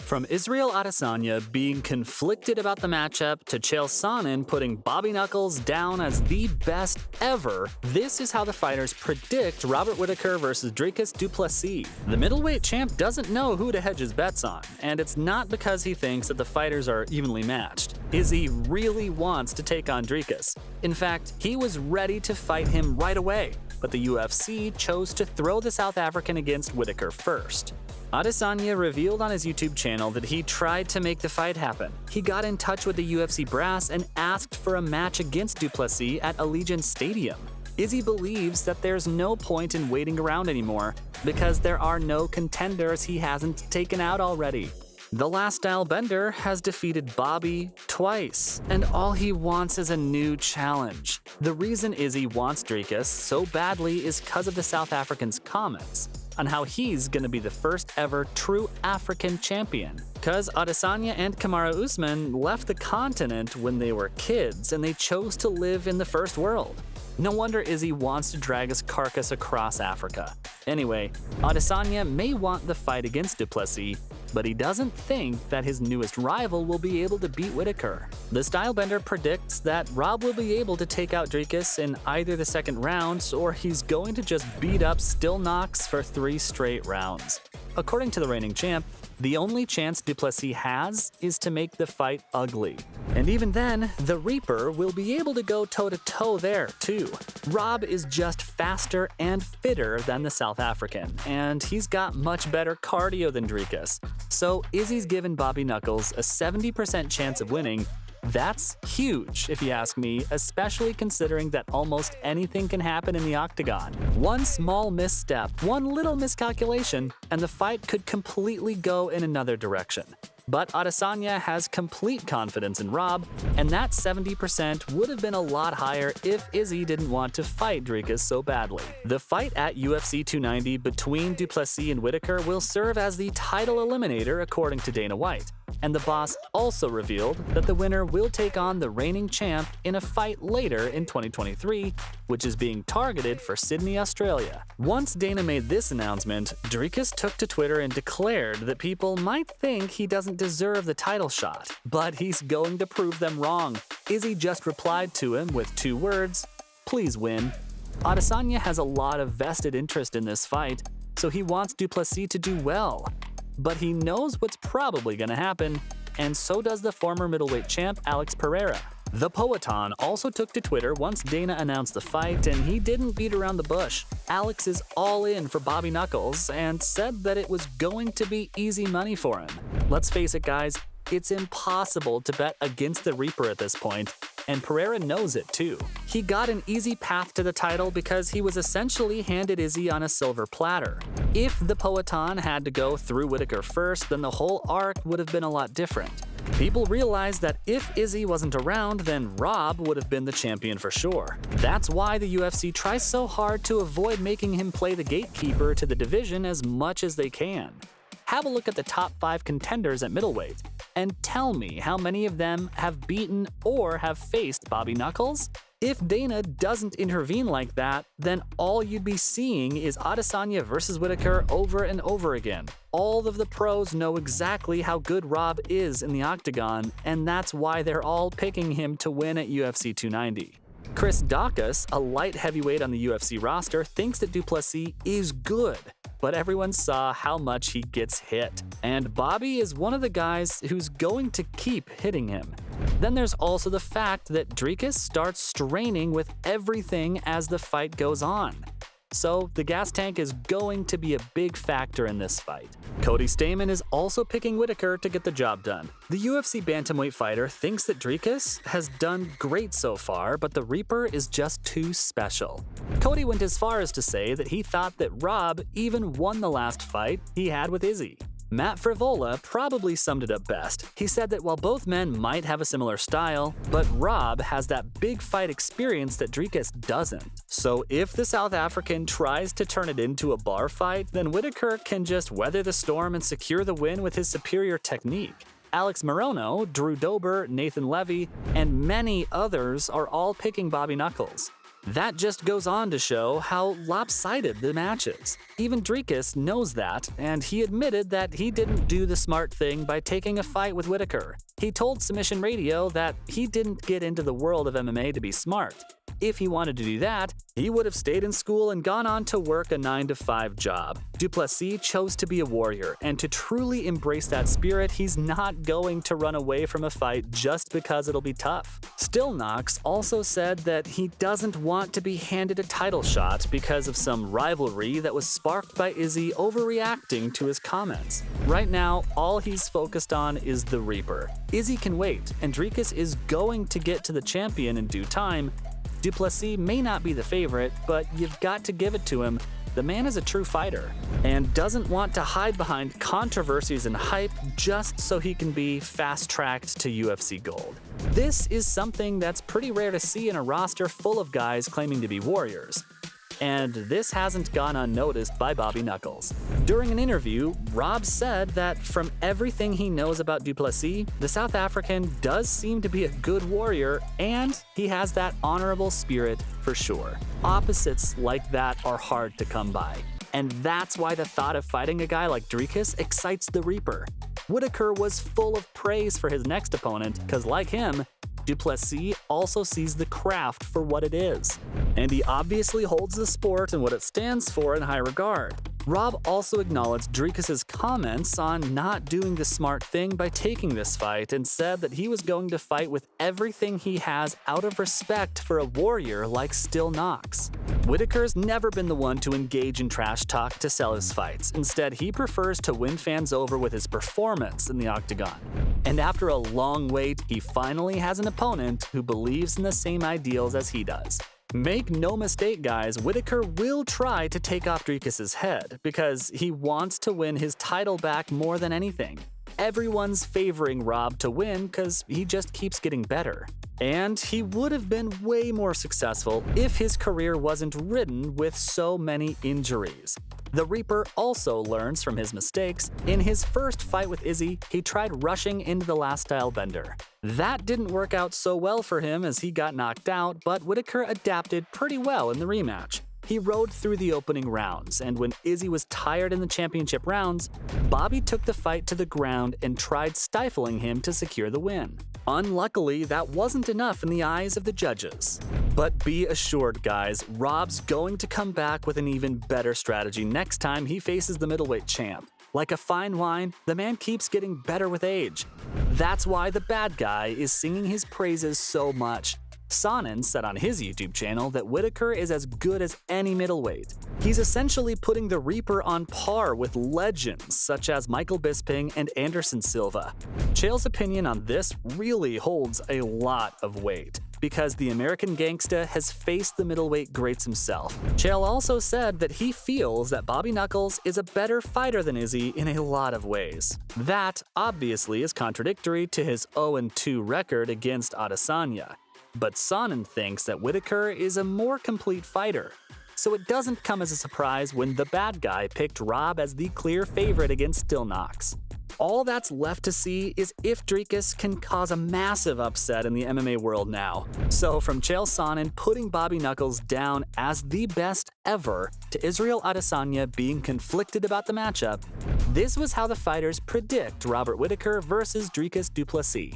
From Israel Adesanya being conflicted about the matchup to Chael Sonnen putting Bobby Knuckles down as the best ever, this is how the fighters predict Robert Whittaker versus Dricus Du Plessis. The middleweight champ doesn't know who to hedge his bets on, and it's not because he thinks that the fighters are evenly matched. Izzy really wants to take on Dricus. In fact, he was ready to fight him right away, but the UFC chose to throw the South African against Whittaker first. Adesanya revealed on his YouTube channel that he tried to make the fight happen. He got in touch with the UFC brass and asked for a match against Du Plessis at Allegiant Stadium. Izzy believes that there's no point in waiting around anymore because there are no contenders he hasn't taken out already. The last style bender has defeated Bobby twice, and all he wants is a new challenge. The reason Izzy wants Dricus so badly is because of the South African's comments on how he's gonna be the first ever true African champion. Cause Adesanya and Kamaru Usman left the continent when they were kids and they chose to live in the first world. No wonder Izzy wants to drag his carcass across Africa. Anyway, Adesanya may want the fight against Du Plessis, but he doesn't think that his newest rival will be able to beat Whittaker. The Stylebender predicts that Rob will be able to take out Dricus in either the second round, or he's going to just beat up Still Knox for 3 straight rounds. According to the reigning champ, the only chance Du Plessis has is to make the fight ugly. And even then, the Reaper will be able to go toe-to-toe there, too. Rob is just faster and fitter than the South African, and he's got much better cardio than Dricus. So Izzy's given Bobby Knuckles a 70% chance of winning. That's huge, if you ask me, especially considering that almost anything can happen in the octagon. One small misstep, one little miscalculation, and the fight could completely go in another direction. But Adesanya has complete confidence in Rob, and that 70% would have been a lot higher if Izzy didn't want to fight Dricus so badly. The fight at UFC 290 between Du Plessis and Whittaker will serve as the title eliminator according to Dana White. And the boss also revealed that the winner will take on the reigning champ in a fight later in 2023, which is being targeted for Sydney, Australia. Once Dana made this announcement, Dricus took to Twitter and declared that people might think he doesn't deserve the title shot, but he's going to prove them wrong. Izzy just replied to him with 2 words, "Please win." Adesanya has a lot of vested interest in this fight, so he wants Du Plessis to do well. But he knows what's probably gonna happen, and so does the former middleweight champ Alex Pereira. The Poetan also took to Twitter once Dana announced the fight, and he didn't beat around the bush. Alex is all in for Bobby Knuckles and said that it was going to be easy money for him. Let's face it, guys, it's impossible to bet against the Reaper at this point, and Pereira knows it too. He got an easy path to the title because he was essentially handed Izzy on a silver platter. If the Poetan had to go through Whittaker first, then the whole arc would have been a lot different. People realized that if Izzy wasn't around, then Rob would have been the champion for sure. That's why the UFC tries so hard to avoid making him play the gatekeeper to the division as much as they can. Have a look at the top 5 contenders at middleweight, and tell me how many of them have beaten or have faced Bobby Knuckles? If Dana doesn't intervene like that, then all you'd be seeing is Adesanya versus Whittaker over and over again. All of the pros know exactly how good Rob is in the octagon, and that's why they're all picking him to win at UFC 290. Chris Daukaus, a light heavyweight on the UFC roster, thinks that Du Plessis is good, but everyone saw how much he gets hit. And Bobby is one of the guys who's going to keep hitting him. Then there's also the fact that Dricus starts straining with everything as the fight goes on. So the gas tank is going to be a big factor in this fight. Cody Stamann is also picking Whittaker to get the job done. The UFC bantamweight fighter thinks that Dricus has done great so far, but the Reaper is just too special. Cody went as far as to say that he thought that Rob even won the last fight he had with Izzy. Matt Frivola probably summed it up best. He said that while both men might have a similar style, but Rob has that big fight experience that Dricus doesn't. So if the South African tries to turn it into a bar fight, then Whittaker can just weather the storm and secure the win with his superior technique. Alex Morono, Drew Dober, Nathan Levy, and many others are all picking Bobby Knuckles. That just goes on to show how lopsided the match is. Even Dricus knows that, and he admitted that he didn't do the smart thing by taking a fight with Whittaker. He told Submission Radio that he didn't get into the world of MMA to be smart. If he wanted to do that, he would have stayed in school and gone on to work a 9-to-5 job. Du Plessis chose to be a warrior, and to truly embrace that spirit, he's not going to run away from a fight just because it'll be tough. Still Knox also said that he doesn't want to be handed a title shot because of some rivalry that was sparked by Izzy overreacting to his comments. Right now, all he's focused on is the Reaper. Izzy can wait, and Dricus is going to get to the champion in due time. Du Plessis may not be the favorite, but you've got to give it to him. The man is a true fighter and doesn't want to hide behind controversies and hype just so he can be fast-tracked to UFC gold. This is something that's pretty rare to see in a roster full of guys claiming to be warriors. And this hasn't gone unnoticed by Bobby Knuckles. During an interview, Rob said that from everything he knows about Du Plessis, the South African does seem to be a good warrior, and he has that honorable spirit for sure. Opposites like that are hard to come by, and that's why the thought of fighting a guy like Dricus excites the Reaper. Whittaker was full of praise for his next opponent, because like him, Du Plessis also sees the craft for what it is, and he obviously holds the sport and what it stands for in high regard. Rob also acknowledged Dricus' comments on not doing the smart thing by taking this fight and said that he was going to fight with everything he has out of respect for a warrior like Still Knox. Whittaker's never been the one to engage in trash talk to sell his fights. Instead, he prefers to win fans over with his performance in the octagon. And after a long wait, he finally has an opponent who believes in the same ideals as he does. Make no mistake, guys, Whittaker will try to take off Dricus' head because he wants to win his title back more than anything. Everyone's favoring Rob to win because he just keeps getting better. And he would have been way more successful if his career wasn't ridden with so many injuries. The Reaper also learns from his mistakes. In his first fight with Izzy, he tried rushing into the last style bender. That didn't work out so well for him as he got knocked out, but Whittaker adapted pretty well in the rematch. He rode through the opening rounds, and when Izzy was tired in the championship rounds, Bobby took the fight to the ground and tried stifling him to secure the win. Unluckily, that wasn't enough in the eyes of the judges. But be assured, guys, Rob's going to come back with an even better strategy next time he faces the middleweight champ. Like a fine wine, the man keeps getting better with age. That's why the bad guy is singing his praises so much. Sonnen said on his YouTube channel that Whittaker is as good as any middleweight. He's essentially putting the Reaper on par with legends such as Michael Bisping and Anderson Silva. Chael's opinion on this really holds a lot of weight, because the American gangsta has faced the middleweight greats himself. Chael also said that he feels that Bobby Knuckles is a better fighter than Izzy in a lot of ways. That obviously is contradictory to his 0-2 record against Adesanya. But Sonnen thinks that Whittaker is a more complete fighter. So it doesn't come as a surprise when the bad guy picked Rob as the clear favorite against Still Knox. All that's left to see is if Dricus can cause a massive upset in the MMA world now. So from Chael Sonnen putting Bobby Knuckles down as the best ever to Israel Adesanya being conflicted about the matchup, this was how the fighters predict Robert Whittaker versus Dricus Du Plessis.